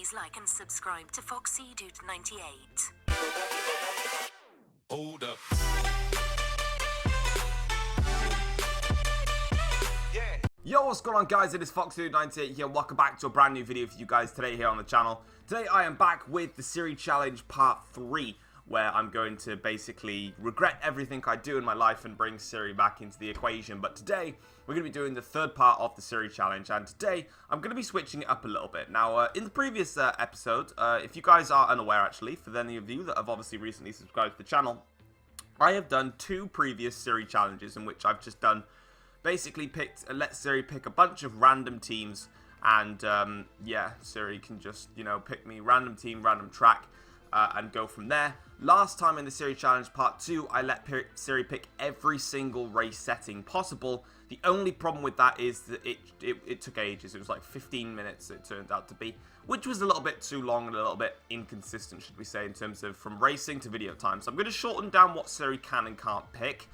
Please like and subscribe to Foxy Dude 98. Hold up. Yo, what's going on, guys? It is Foxy98 here. Welcome back to a brand new video for you guys today here on the channel. Today I am back with the Siri challenge part 3, where I'm going to basically regret everything I do in my life and bring Siri back into the equation. But today we're going to be doing the third part of the Siri challenge, and today I'm going to be switching it up a little bit. Now, in the previous episode, if you guys are unaware actually, for any of you that have obviously recently subscribed to the channel, I have done 2 previous Siri challenges in which I've just done basically let Siri pick a bunch of random teams, and yeah, Siri can just, you know, pick me random team, random track, and go from there. Last time in the Siri challenge part 2, I let Siri pick every single race setting possible. The only problem with that is that it took ages. It was like 15 minutes it turned out to be, which was a little bit too long and a little bit inconsistent, should we say, in terms of from racing to video time. So I'm going to shorten down what Siri can and can't pick,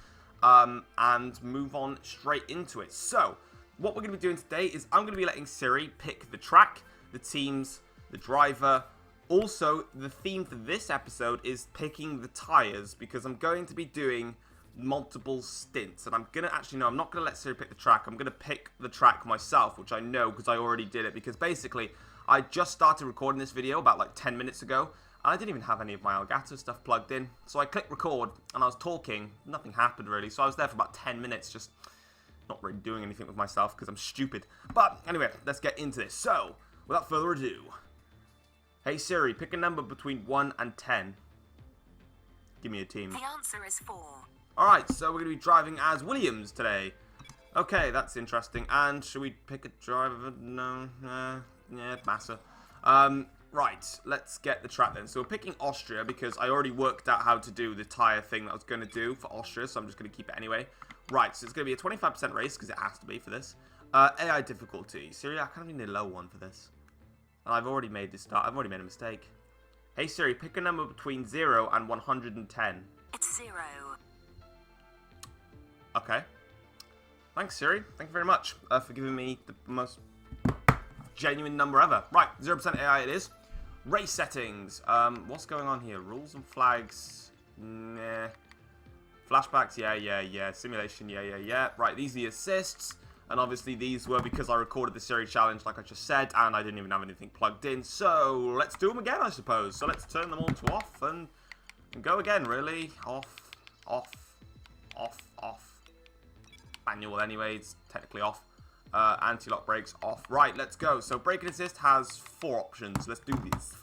and move on straight into it. So what we're going to be doing today is I'm going to be letting Siri pick the track, the teams, the driver. Also, the theme for this episode is picking the tyres, because I'm going to be doing multiple stints, and I'm not going to let Siri pick the track. I'm going to pick the track myself, which I know because I already did it, because basically I just started recording this video about like 10 minutes ago, and I didn't even have any of my Elgato stuff plugged in. So I clicked record, and I was talking. Nothing happened, really. So I was there for about 10 minutes, just not really doing anything with myself, because I'm stupid. But anyway, let's get into this. So, without further ado, hey Siri, pick a number between 1 and 10. Give me a team. The answer is 4. Alright, so we're going to be driving as Williams today. Okay, that's interesting. And should we pick a driver? No, yeah, Massa. Right, let's get the track then. So we're picking Austria because I already worked out how to do the tyre thing that I was going to do for Austria, so I'm just going to keep it anyway. Right, so it's going to be a 25% race because it has to be for this. AI difficulty. Siri, I kind of need a low one for this. And I've already made this start. I've already made a mistake. Hey Siri, pick a number between 0 and 110. It's 0. Okay. Thanks, Siri. Thank you very much for giving me the most genuine number ever. Right, 0% AI it is. Race settings. What's going on here? Rules and flags. Nah. Flashbacks. Yeah. Simulation. Yeah. Right, these are the assists. And obviously these were because I recorded the Siri challenge, like I just said, and I didn't even have anything plugged in. So let's do them again, I suppose. So let's turn them all to off and go again, really. Off. Manual anyway, it's technically off. Anti-lock brakes off. Right, let's go. So brake and assist has 4 options. Let's do these.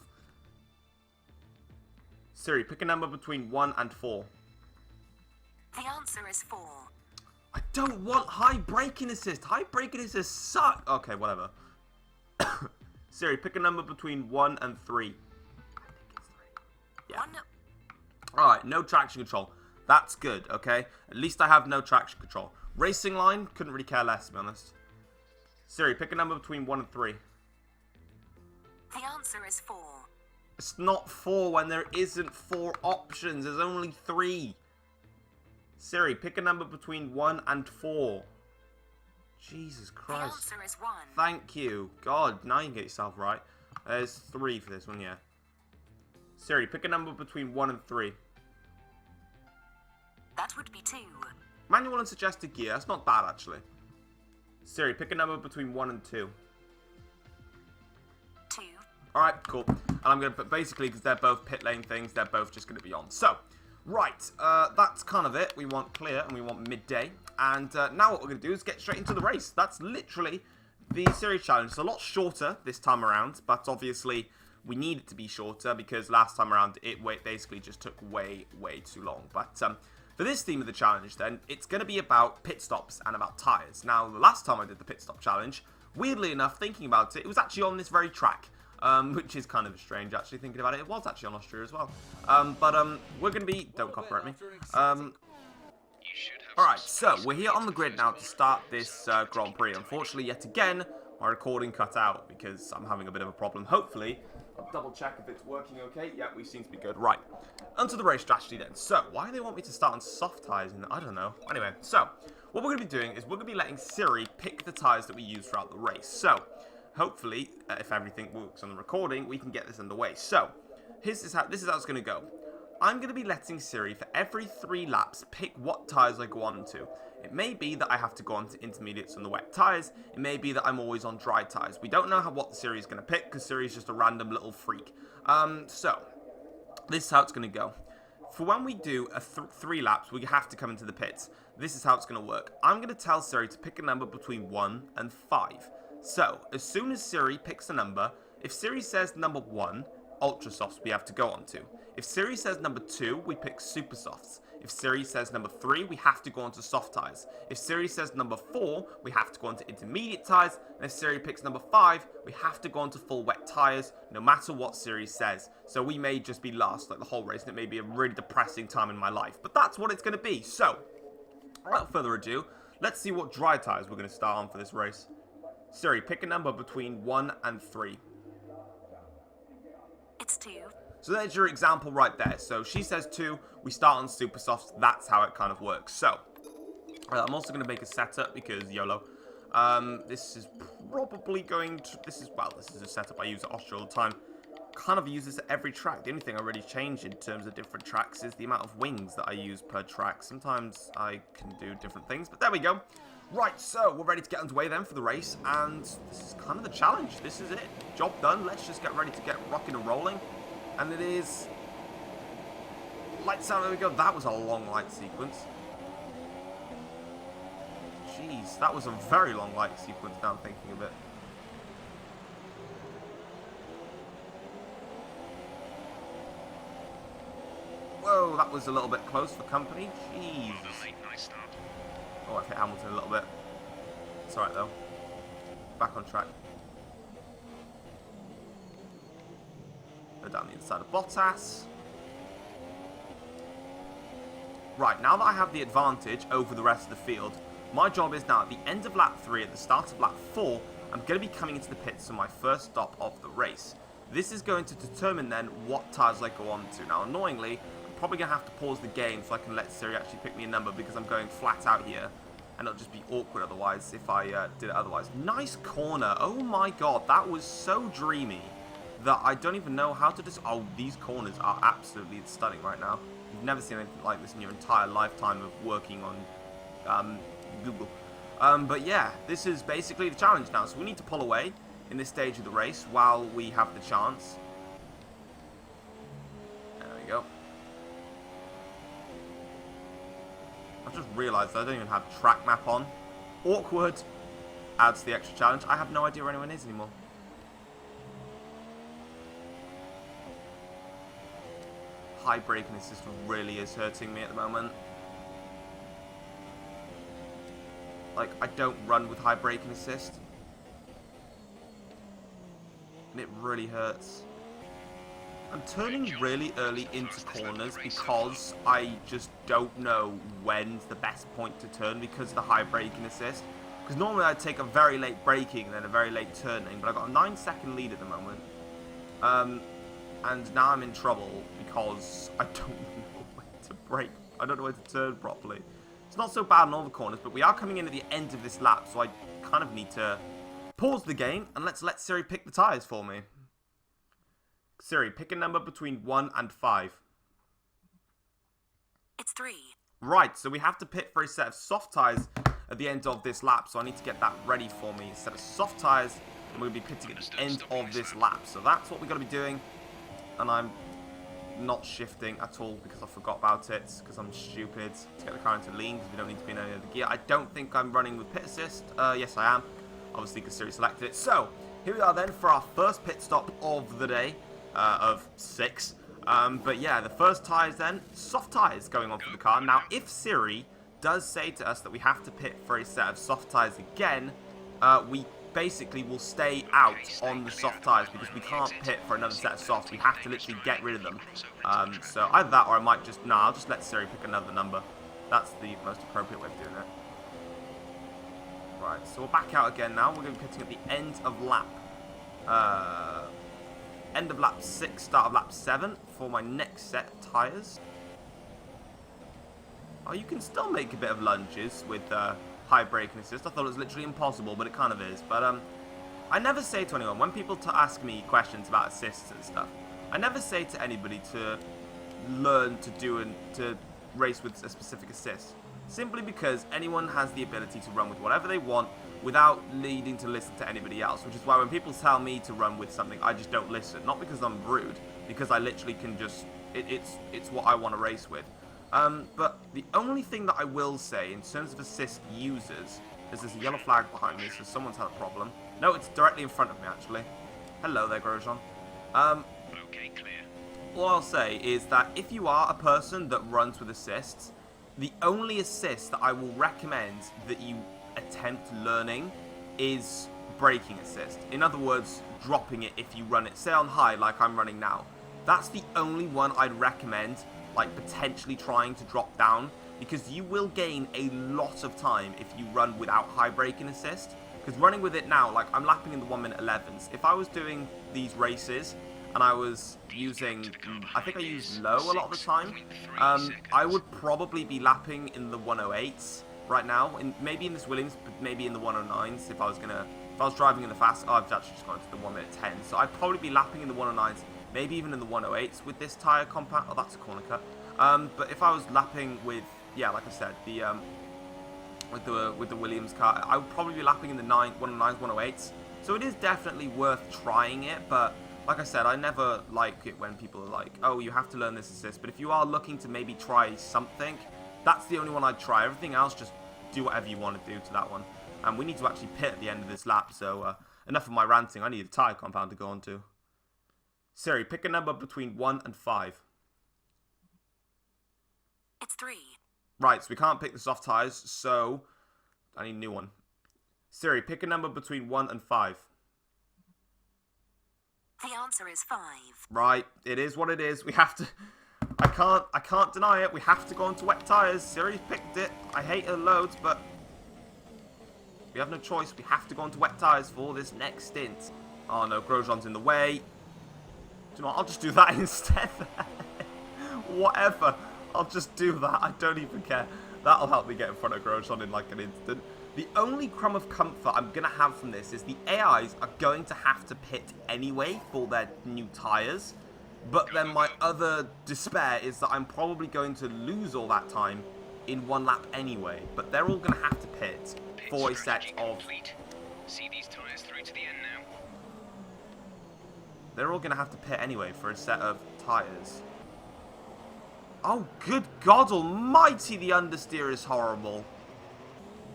Siri, pick a number between 1 and 4. The answer is 4. I don't want high braking assist. High braking assist suck. Okay, whatever. Siri, pick a number between 1 and 3. I think it's 3. Yeah. 1. Alright, no traction control. That's good, okay? At least I have no traction control. Racing line, couldn't really care less, to be honest. Siri, pick a number between 1 and 3. The answer is 4. It's not 4 when there isn't 4 options. There's only 3. Siri, pick a number between 1 and 4. Jesus Christ. The answer is 1. Thank you. God, now you can get yourself right. There's 3 for this one, yeah. Siri, pick a number between 1 and 3. That would be 2. Manual and suggested gear. That's not bad, actually. Siri, pick a number between 1 and 2. 2. Alright, cool. And I'm going to put, basically, because they're both pit lane things, they're both just going to be on. So, right, that's kind of it. We want clear and we want midday. And now what we're going to do is get straight into the race. That's literally the Siri challenge. It's a lot shorter this time around, but obviously we need it to be shorter because last time around it basically just took way too long. But for this theme of the challenge then, it's going to be about pit stops and about tyres. Now, the last time I did the pit stop challenge, weirdly enough, thinking about it, it was actually on this very track. Which is kind of strange, actually, thinking about it. It was actually on Austria as well. We're going to be... Don't copyright me. Alright, so we're here on the grid now to start this Grand Prix. Unfortunately, yet again, my recording cut out because I'm having a bit of a problem. Hopefully, I'll double check if it's working okay. Yeah, we seem to be good. Right, onto the race strategy then. So, why do they want me to start on soft tyres? I don't know. Anyway, so, what we're going to be doing is we're going to be letting Siri pick the tyres that we use throughout the race. So, hopefully, if everything works on the recording, we can get this underway. So, this is how it's going to go. I'm going to be letting Siri, for every 3 laps, pick what tyres I go on to. It may be that I have to go on to intermediates on the wet tyres. It may be that I'm always on dry tyres. We don't know what the Siri is going to pick, because Siri is just a random little freak. So, this is how it's going to go. For when we do 3 laps, we have to come into the pits. This is how it's going to work. I'm going to tell Siri to pick a number between 1 and 5. So, as soon as Siri picks a number, if Siri says number 1, ultra softs we have to go on to. If Siri says number 2, we pick super softs. If Siri says number 3, we have to go on to soft tyres. If Siri says number 4, we have to go on to intermediate tyres. And if Siri picks number 5, we have to go on to full wet tyres, no matter what Siri says. So we may just be last like the whole race, and it may be a really depressing time in my life. But that's what it's going to be. So, without further ado, let's see what dry tyres we're going to start on for this race. Siri, pick a number between 1 and 3. It's 2. So there's your example right there. So she says 2, we start on super softs. That's how it kind of works. So I'm also going to make a setup because YOLO. This is probably going to, this is a setup I use at Austria all the time. Kind of use this at every track. The only thing I really change in terms of different tracks is the amount of wings that I use per track. Sometimes I can do different things, but there we go. Right, so we're ready to get underway then for the race, and this is kind of the challenge. This is it. Job done. Let's just get ready to get rocking and rolling. And it is... Lights out, there we go. That was a long light sequence. Jeez, that was a very long light sequence now I'm thinking of it. Whoa, that was a little bit close for company. Jeez. Oh, I've hit Hamilton a little bit. It's alright though. Back on track. Go down the inside of Bottas. Right, now that I have the advantage over the rest of the field, my job is now at the end of lap 3, at the start of lap 4, I'm going to be coming into the pits for my first stop of the race. This is going to determine then what tyres I go on to. Now, annoyingly, I'm probably going to have to pause the game so I can let Siri actually pick me a number because I'm going flat out here. And it'll just be awkward otherwise if I did it otherwise. Nice corner. Oh my god, that was so dreamy that I don't even know how to oh, these corners are absolutely stunning right now. You've never seen anything like this in your entire lifetime of working on Google. But yeah, this is basically the challenge now. So we need to pull away in this stage of the race while we have the chance. There we go. I've just realised I don't even have track map on. Awkward. Adds to the extra challenge. I have no idea where anyone is anymore. High braking assist really is hurting me at the moment. Like, I don't run with high braking assist. And it really hurts. I'm turning really early into corners because I just don't know when's the best point to turn because of the high braking assist. Because normally I'd take a very late braking and then a very late turning, but I've got a 9-second lead at the moment. And now I'm in trouble because I don't know when to brake. I don't know where to turn properly. It's not so bad in all the corners, but we are coming in at the end of this lap, so I kind of need to pause the game and let's let Siri pick the tyres for me. Siri, pick a number between 1 and 5. It's 3. Right, so we have to pit for a set of soft tyres at the end of this lap, so I need to get that ready for me. A set of soft tyres, and we're going to be pitting at the end of this lap. So that's what we're going to be doing, and I'm not shifting at all because I forgot about it, because I'm stupid. To get the car into lean, because we don't need to be in any other gear. I don't think I'm running with pit assist. Yes, I am, obviously, because Siri selected it. So, here we are then for our first pit stop of the day. Of 6. But yeah, the first tyres then, soft tyres going on for the car. Now, if Siri does say to us that we have to pit for a set of soft tyres again, we basically will stay out on the soft tyres because we can't pit for another set of softs. We have to literally get rid of them. So either that or I might just, I'll just let Siri pick another number. That's the most appropriate way of doing it. Right, so we're back out again now. We're going to be pitting at the end of lap. End of lap 6, start of lap 7 for my next set of tyres. Oh, you can still make a bit of lunges with high braking assist. I thought it was literally impossible, but it kind of is. But I never say to anyone, when people ask me questions about assists and stuff, I never say to anybody to learn to do and to race with a specific assist. Simply because anyone has the ability to run with whatever they want without needing to listen to anybody else. Which is why when people tell me to run with something, I just don't listen. Not because I'm rude, because I literally can just... It's what I want to race with. But the only thing that I will say in terms of assist users is there's a yellow flag behind me, so someone's had a problem. No, it's directly in front of me, actually. Hello there, Grosjean. Okay, clear. All I'll say is that if you are a person that runs with assists, the only assist that I will recommend that you attempt learning is braking assist. In other words, dropping it if you run it, say on high like I'm running now. That's the only one I'd recommend, like potentially trying to drop down, because you will gain a lot of time if you run without high braking assist. Because running with it now, like I'm lapping in the 1 minute 11s. If I was doing these races and I was using, I think I use low a lot of the time, I would probably be lapping in the 108s right now. Maybe in this Williams, but maybe in the 109s if I was driving in the fast. Oh, I've actually just gone to the 1 minute 10. So I'd probably be lapping in the 109s, maybe even in the 108s with this tyre compound. Oh, that's a corner cut. But if I was lapping with, yeah, like I said, the with the Williams car, I would probably be lapping in the 109s, 108s. So it is definitely worth trying it, but like I said, I never like it when people are like, oh, you have to learn this assist. But if you are looking to maybe try something, that's the only one I'd try. Everything else, just do whatever you want to do to that one. And we need to actually pit at the end of this lap, so enough of my ranting. I need a tyre compound to go on to. Siri, pick a number between 1 and 5. It's 3. Right, so we can't pick the soft tyres, so I need a new one. Siri, pick a number between 1 and 5. The answer is 5. Right, it is what it is. We have to... I can't deny it. We have to go onto wet tyres. Siri's picked it. I hate her loads, but we have no choice. We have to go onto wet tyres for this next stint. Oh no, Grosjean's in the way. Do you know what? I'll just do that instead. Whatever. I'll just do that. I don't even care. That'll help me get in front of Grosjean in like an instant. The only crumb of comfort I'm going to have from this is the AIs are going to have to pit anyway for their new tyres. But then my other despair is that I'm probably going to lose all that time in one lap anyway. But they're all going to have to pit for a set of... See these tyres through to the end now. They're all going to have to pit anyway for a set of tyres. Oh, good God almighty, the understeer is horrible.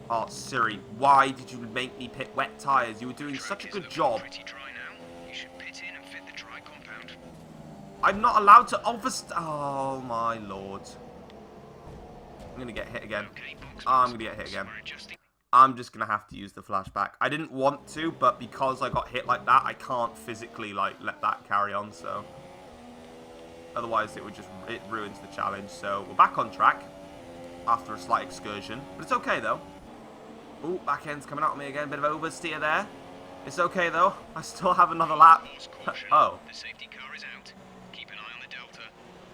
Oh, Siri, why did you make me pit wet tyres? You were doing such a good job. Pretty dry now. You should pit in and fit the dry compound. I'm not allowed to overst... Oh, my lord. I'm going to get hit again. I'm going to get hit again. I'm just going to have to use the flashback. I didn't want to, but because I got hit like that, I can't physically, like, let that carry on, so... Otherwise, it ruins the challenge. So, we're back on track after a slight excursion. But it's okay, though. Ooh, back end's coming out of me again. Bit of oversteer there. It's okay, though. I still have another lap. Oh. The safety car is out. Keep an eye on the delta.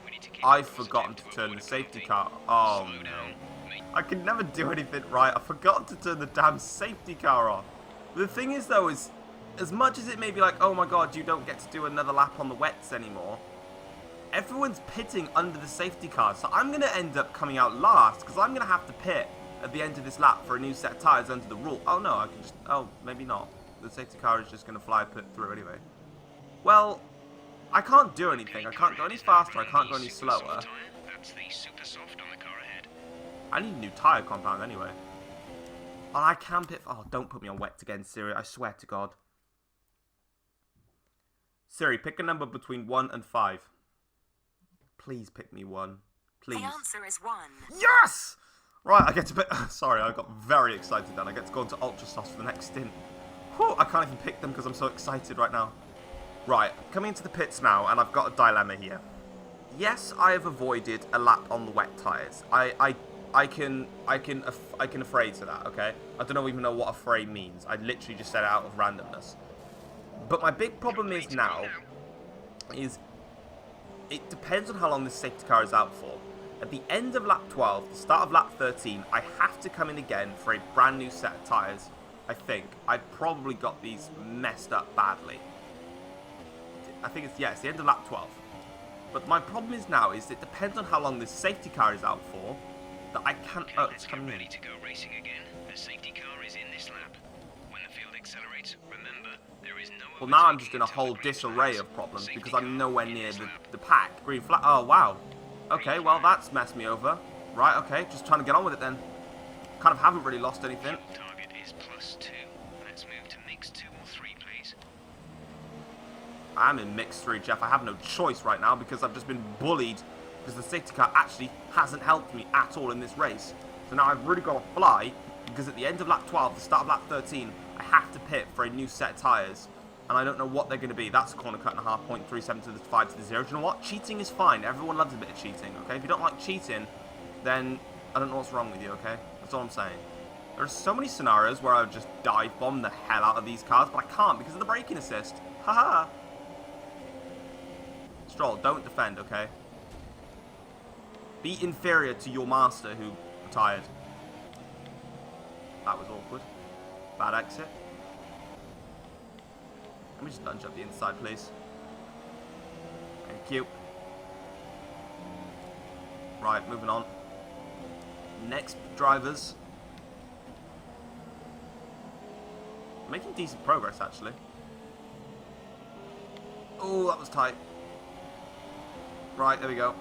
We need to keep I've forgotten to turn the safety car. Oh, no. I can never do anything right. I forgot to turn the damn safety car off. The thing is, though, is as much as it may be like, oh my god, you don't get to do another lap on the wets anymore, everyone's pitting under the safety car, so I'm going to end up coming out last, because I'm going to have to pit at the end of this lap for a new set of tyres under the rule. Oh no, I can just... Oh, maybe not. The safety car is just going to fly pit through anyway. Well, I can't do anything. I can't go any faster, I can't go any slower. That's the super soft on the car ahead. I need a new tyre compound anyway. And I can pit... Oh, don't put me on wet again, Siri. I swear to God. Siri, pick a number between 1 and 5. Please pick me 1. Please. The answer is 1. Yes! Right, I get to pick... Sorry, I got very excited then. I get to go into Ultra Sauce for the next stint. Whew, I can't even pick them because I'm so excited right now. Right, coming into the pits now, and I've got a dilemma here. Yes, I have avoided a lap on the wet tyres. I can affray to that, okay? I don't even know what affray means. I literally just said it out of randomness. But my big problem is now is it depends on how long this safety car is out for. At the end of lap 12, the start of lap 13, I have to come in again for a brand new set of tyres I think. I probably got these messed up badly. I think it's, yeah, it's the end of lap 12. But my problem is now is it depends on how long this safety car is out for, that I can't... Okay, Oh, let's it's get coming ready in. to go racing again. The safety car is in this lap. When the field accelerates, remember, there is no Well, now I'm overtaking just in a until the whole green disarray flags. of problems Safety because I'm car nowhere in near this the lap. pack. Green flag. Oh, wow. Okay, Green well, flag. that's messed me over. Right, okay, just trying to get on with it then. Kind of haven't really lost anything. Fuel target is +2. Let's move to mix 2 or 3, please. I'm in mix 3, Jeff. I have no choice right now because I've just been bullied because the safety car actually hasn't helped me at all in this race. So now I've really got to fly because at the end of lap 12, the start of lap 13, I have to pit for a new set of tyres. And I don't know what they're going to be. That's a corner cut and a half, 0.37 to the 5 to the 0. Do you know what? Cheating is fine. Everyone loves a bit of cheating, okay? If you don't like cheating, then I don't know what's wrong with you, okay? That's all I'm saying. There are so many scenarios where I would just dive bomb the hell out of these cars, but I can't because of the braking assist. Haha. Stroll, don't defend, okay? Be inferior to your master who retired. That was awkward. Bad exit. Let me just lunge up the inside, please. Thank you. Right, moving on. Next drivers. Making decent progress, actually. Oh, that was tight. Right, there we go.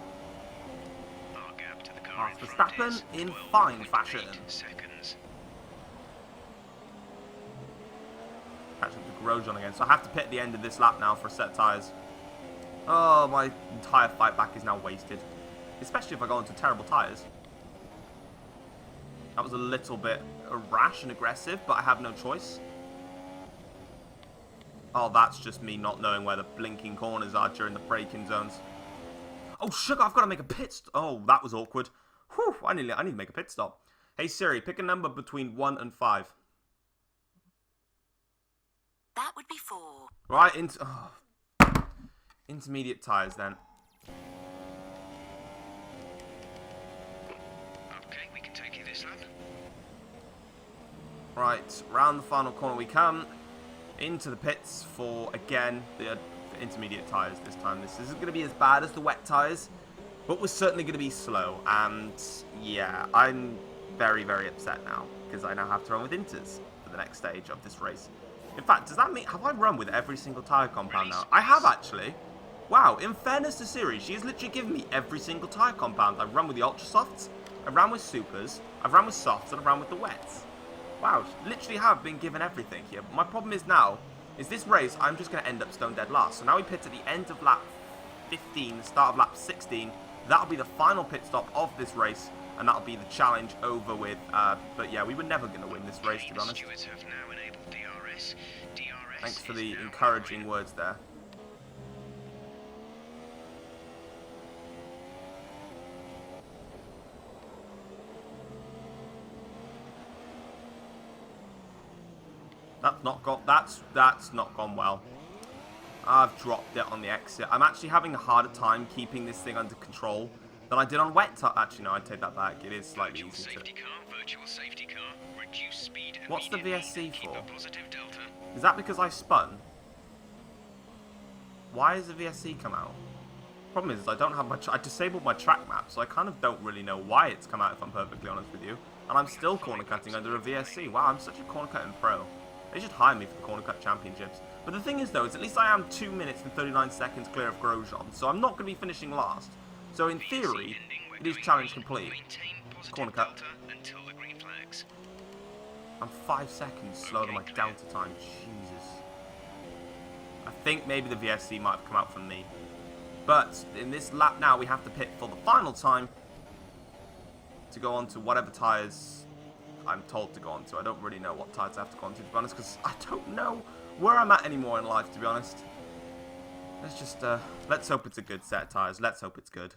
Our gap to the car Max in front Verstappen is in fine 12.8 fashion. seconds. Catching up to Grosjean again, so I have to pit at the end of this lap now for a set of tyres. Oh, my entire fight back is now wasted. Especially if I go into terrible tyres. That was a little bit rash and aggressive, but I have no choice. Oh, that's just me not knowing where the blinking corners are during the braking zones. Oh, sugar, I've got to make a pit stop. Oh, that was awkward. Whew, I need to make a pit stop. Hey, Siri, pick a number between 1 and 5. That would be 4. Right, intermediate tyres then. Okay, we can take you this lap. Right, round the final corner we come. Into the pits for, again, the intermediate tyres this time. This isn't going to be as bad as the wet tyres, but we're certainly going to be slow. And, yeah, I'm very, very upset now, because I now have to run with inters for the next stage of this race. In fact, does that mean, have I run with every single tyre compound now? I have, actually. Wow, in fairness to Siri, she has literally given me every single tyre compound. I've run with the Ultra Softs, I've run with Supers, I've run with Softs, and I've run with the Wets. Wow, literally have been given everything here. But my problem is now, is this race, I'm just going to end up stone dead last. So now we pit at the end of lap 15, the start of lap 16. That'll be the final pit stop of this race, and that'll be the challenge over with. But yeah, we were never going to win this race, to be honest. Stewards have now enabled DRS. DRS Thanks for is the now encouraging required. words there. That's not gone well. I've dropped it on the exit. I'm actually having a harder time keeping this thing under control than I did on wet. Actually, no, I take that back. It is slightly Virtual easier safety to... car, virtual safety car. Reduce speed. What's the immediately. VSC Keep for? a positive delta. Is that because I spun? Why has the VSC come out? Problem is I don't have my... I disabled my track map, so I kind of don't really know why it's come out, if I'm perfectly honest with you. And I'm still corner cutting under a VSC. Wow, I'm such a corner cutting pro. They should hire me for the corner cut championships. But the thing is, though, is at least I am 2 minutes and 39 seconds clear of Grosjean, so I'm not going to be finishing last. So in theory, it is challenge complete. Maintain positive Corner cut. delta until the green flags. I'm 5 seconds slower than my delta time. Jesus. I think maybe the VSC might have come out from me. But in this lap now, we have to pit for the final time to go on to whatever tyres I'm told to go on to. I don't really know what tyres I have to go on to be honest, because I don't know where I'm at anymore in life, to be honest. Let's just, let's hope it's a good set of tyres. Let's hope it's good.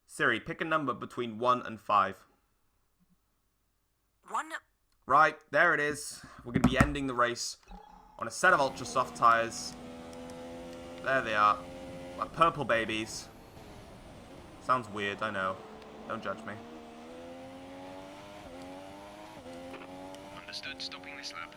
Siri, pick a number between 1 and 5. 1. Right, there it is. We're going to be ending the race on a set of ultra soft tyres. There they are. My purple babies. Sounds weird, I know. Don't judge me. Understood. Stopping this lap.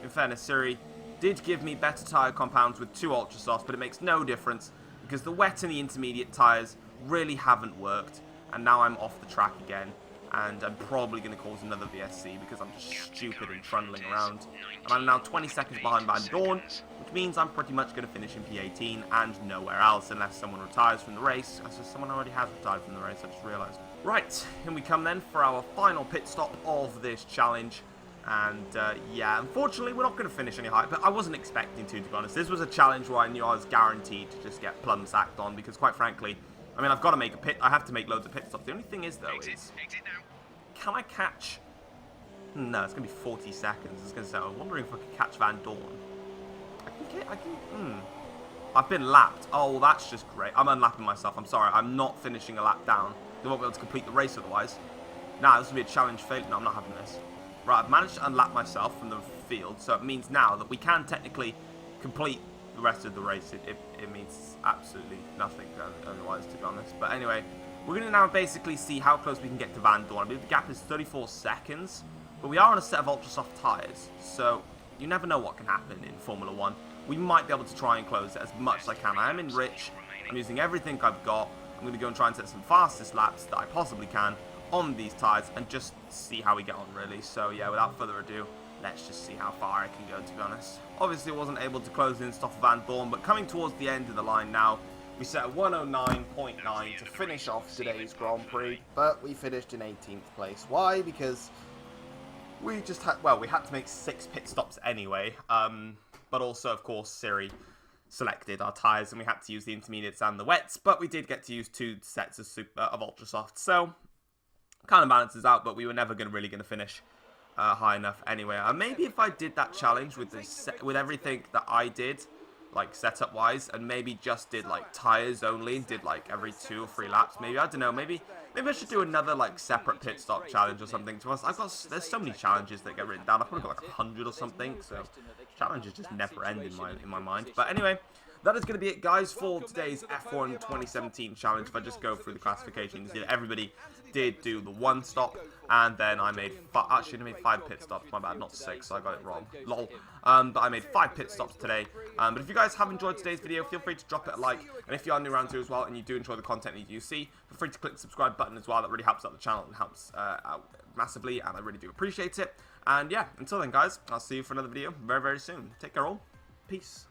In fairness, Siri did give me better tyre compounds with 2 Ultra Softs, but it makes no difference because the wet and the intermediate tyres really haven't worked, and now I'm off the track again, and I'm probably going to cause another VSC because I'm just stupid and trundling around. And I'm now 20 seconds behind Van Dorn, which means I'm pretty much going to finish in P18 and nowhere else unless someone retires from the race. So someone already has retired from the race, I just realised. Right, here we come then for our final pit stop of this challenge. And yeah, unfortunately we're not going to finish any higher, but I wasn't expecting to be honest. This was a challenge where I knew I was guaranteed to just get plum sacked on because quite frankly, I mean, I've got to make a pit. I have to make loads of pit stops. The only thing is, though, Exit now. Can I catch... No, it's going to be 40 seconds. I was going to say, I was wondering if I could catch Van Dorn. I've been lapped. Oh, that's just great. I'm unlapping myself. I'm sorry. I'm not finishing a lap down. I won't be able to complete the race otherwise. Nah, this will be a challenge failure. No, I'm not having this. Right, I've managed to unlap myself from the field, so it means now that we can technically complete the rest of the race. It means absolutely nothing otherwise, to be honest. But anyway, we're going to now basically see how close we can get to Van Dorn. I believe the gap is 34 seconds, but we are on a set of ultra soft tyres, so you never know what can happen in Formula 1. We might be able to try and close it as much as I can. I am in rich. I'm using everything I've got. I'm going to go and try and set some fastest laps that I possibly can on these tyres and just see how we get on, really. So yeah, without further ado, let's just see how far I can go, to be honest. Obviously, I wasn't able to close in stuff Van Dorn, but coming towards the end of the line now, we set a 109.9 to finish off today's Grand Prix, but we finished in 18th place. Why? Because we just had, well, we had to make 6 pit stops anyway, but also, of course, Siri selected our tyres, and we had to use the intermediates and the wets, but we did get to use 2 sets of ultra soft, so kind of balances out, but we were never really going to finish high enough anyway. Maybe if I did that challenge with with everything that I did, like setup wise, and maybe just did like tyres only, did like every 2 or 3 laps, maybe, I don't know, maybe I should do another like separate pit stop challenge or something. To us, there's so many challenges that get written down. I've probably got like 100 or something, so challenges just never end in my mind. But anyway, that is going to be it, guys, for today's F1 2017 challenge. If I just go through the classification, you see that everybody did do the 1 stop, and then I made I made 5 pit stops. My bad, not 6. So I got it wrong. Lol. But I made 5 pit stops today. But if you guys have enjoyed today's video, feel free to drop it a like. And if you are new around here as well, and you do enjoy the content that you see, feel free to click the subscribe button as well. That really helps out the channel and helps out massively, and I really do appreciate it. And yeah, until then, guys, I'll see you for another video very, very soon. Take care, all. Peace.